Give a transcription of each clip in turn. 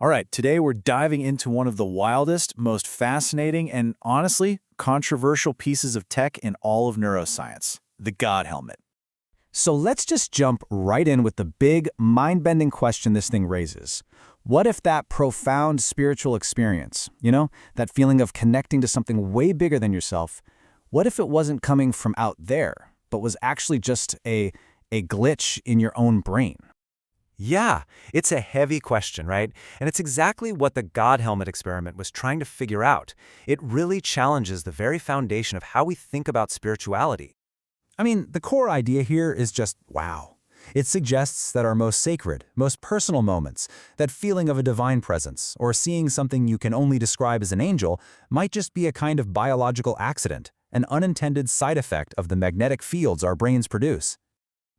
All right, today we're diving into one of the wildest, most fascinating, and honestly, controversial pieces of tech in all of neuroscience, the God helmet. So let's just jump right in with the big, mind-bending question this thing raises. What if that profound spiritual experience, that feeling of connecting to something way bigger than yourself, what if it wasn't coming from out there, but was actually just a glitch in your own brain? Yeah, it's a heavy question, right? And it's exactly what the God helmet experiment was trying to figure out. It really challenges the very foundation of how we think about spirituality. I mean, the core idea here is just wow. It suggests that our most sacred, most personal moments, that feeling of a divine presence, or seeing something you can only describe as an angel, might just be a kind of biological accident, an unintended side effect of the magnetic fields our brains produce.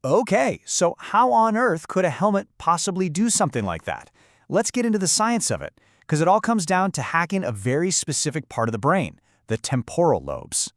Okay, so how on earth could a helmet possibly do something like that? Let's get into the science of it, because it all comes down to hacking a very specific part of the brain, the temporal lobes.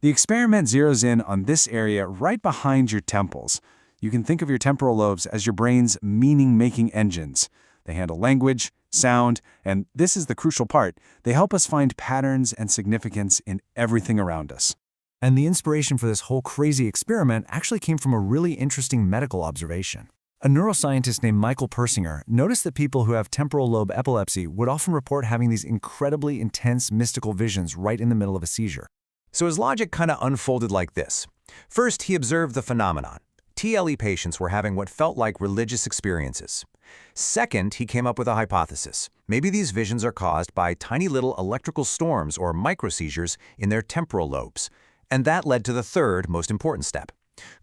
The experiment zeroes in on this area right behind your temples. You can think of your temporal lobes as your brain's meaning-making engines. They handle language, sound, and this is the crucial part, they help us find patterns and significance in everything around us. And the inspiration for this whole crazy experiment actually came from a really interesting medical observation. A neuroscientist named Michael Persinger noticed that people who have temporal lobe epilepsy would often report having these incredibly intense mystical visions right in the middle of a seizure. So his logic kind of unfolded like this. First, he observed the phenomenon. TLE patients were having what felt like religious experiences. Second, he came up with a hypothesis. Maybe these visions are caused by tiny little electrical storms or microseizures in their temporal lobes. And that led to the third, most important step.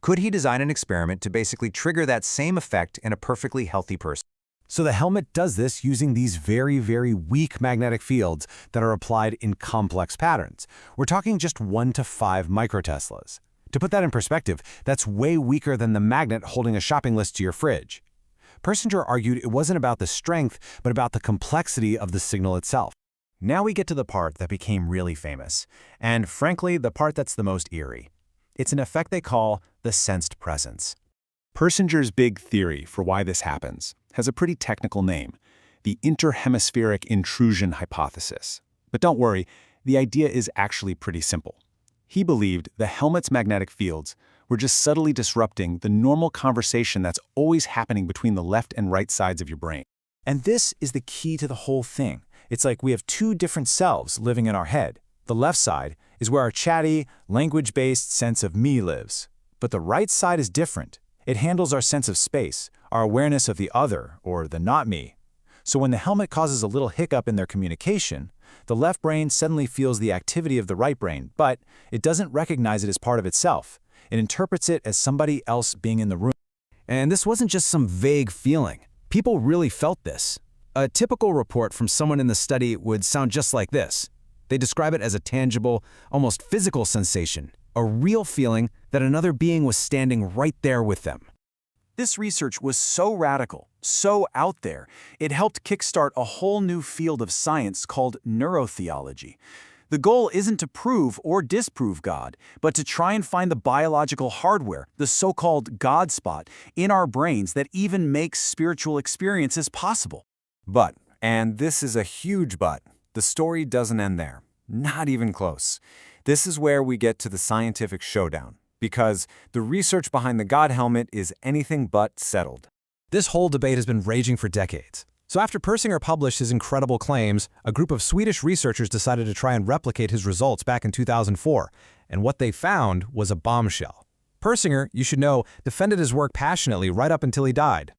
Could he design an experiment to basically trigger that same effect in a perfectly healthy person? So the helmet does this using these very, very weak magnetic fields that are applied in complex patterns. We're talking just 1 to 5 microteslas. To put that in perspective, that's way weaker than the magnet holding a shopping list to your fridge. Persinger argued it wasn't about the strength, but about the complexity of the signal itself. Now we get to the part that became really famous, and frankly, the part that's the most eerie. It's an effect they call the sensed presence. Persinger's big theory for why this happens has a pretty technical name, the interhemispheric intrusion hypothesis. But don't worry, the idea is actually pretty simple. He believed the helmet's magnetic fields were just subtly disrupting the normal conversation that's always happening between the left and right sides of your brain. And this is the key to the whole thing. It's like we have two different selves living in our head. The left side is where our chatty, language-based sense of me lives. But the right side is different. It handles our sense of space, our awareness of the other, or the not me. So when the helmet causes a little hiccup in their communication, the left brain suddenly feels the activity of the right brain, but it doesn't recognize it as part of itself. It interprets it as somebody else being in the room. And this wasn't just some vague feeling. People really felt this. A typical report from someone in the study would sound just like this. They describe it as a tangible, almost physical sensation, a real feeling that another being was standing right there with them. This research was so radical, so out there, it helped kickstart a whole new field of science called neurotheology. The goal isn't to prove or disprove God, but to try and find the biological hardware, the so-called God spot, in our brains that even makes spiritual experiences possible. But, and this is a huge but, the story doesn't end there. Not even close. This is where we get to the scientific showdown, because the research behind the God helmet is anything but settled. This whole debate has been raging for decades. So after Persinger published his incredible claims, a group of Swedish researchers decided to try and replicate his results back in 2004, and what they found was a bombshell. Persinger, you should know, defended his work passionately right up until he died.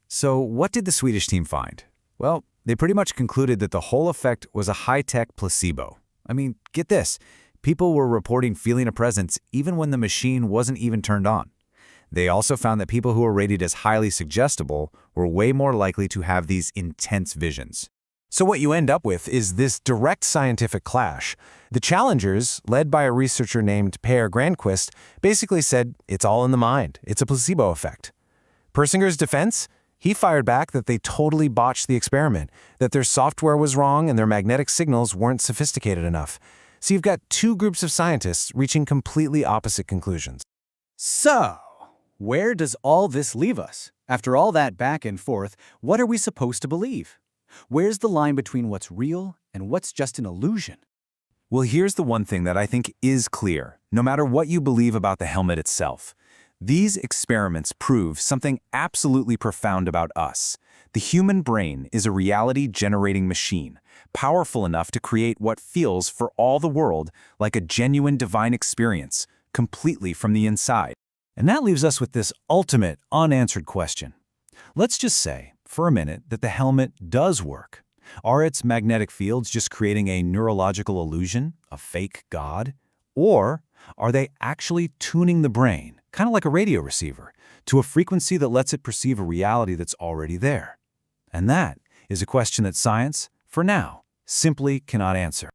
So what did the Swedish team find? Well, they pretty much concluded that the whole effect was a high-tech placebo. I mean, get this. People were reporting feeling a presence even when the machine wasn't even turned on. They also found that people who were rated as highly suggestible were way more likely to have these intense visions. So what you end up with is this direct scientific clash. The challengers, led by a researcher named Per Granquist, basically said it's all in the mind. It's a placebo effect. Persinger's defense? He fired back that they totally botched the experiment, that their software was wrong and their magnetic signals weren't sophisticated enough. So you've got two groups of scientists reaching completely opposite conclusions. So, where does all this leave us? After all that back and forth, what are we supposed to believe? Where's the line between what's real and what's just an illusion? Well, here's the one thing that I think is clear, no matter what you believe about the helmet itself. These experiments prove something absolutely profound about us. The human brain is a reality-generating machine, powerful enough to create what feels for all the world like a genuine divine experience, completely from the inside. And that leaves us with this ultimate, unanswered question. Let's just say, for a minute, that the helmet does work. Are its magnetic fields just creating a neurological illusion, a fake God? Or are they actually tuning the brain, kind of like a radio receiver, to a frequency that lets it perceive a reality that's already there? And that is a question that science, for now, simply cannot answer.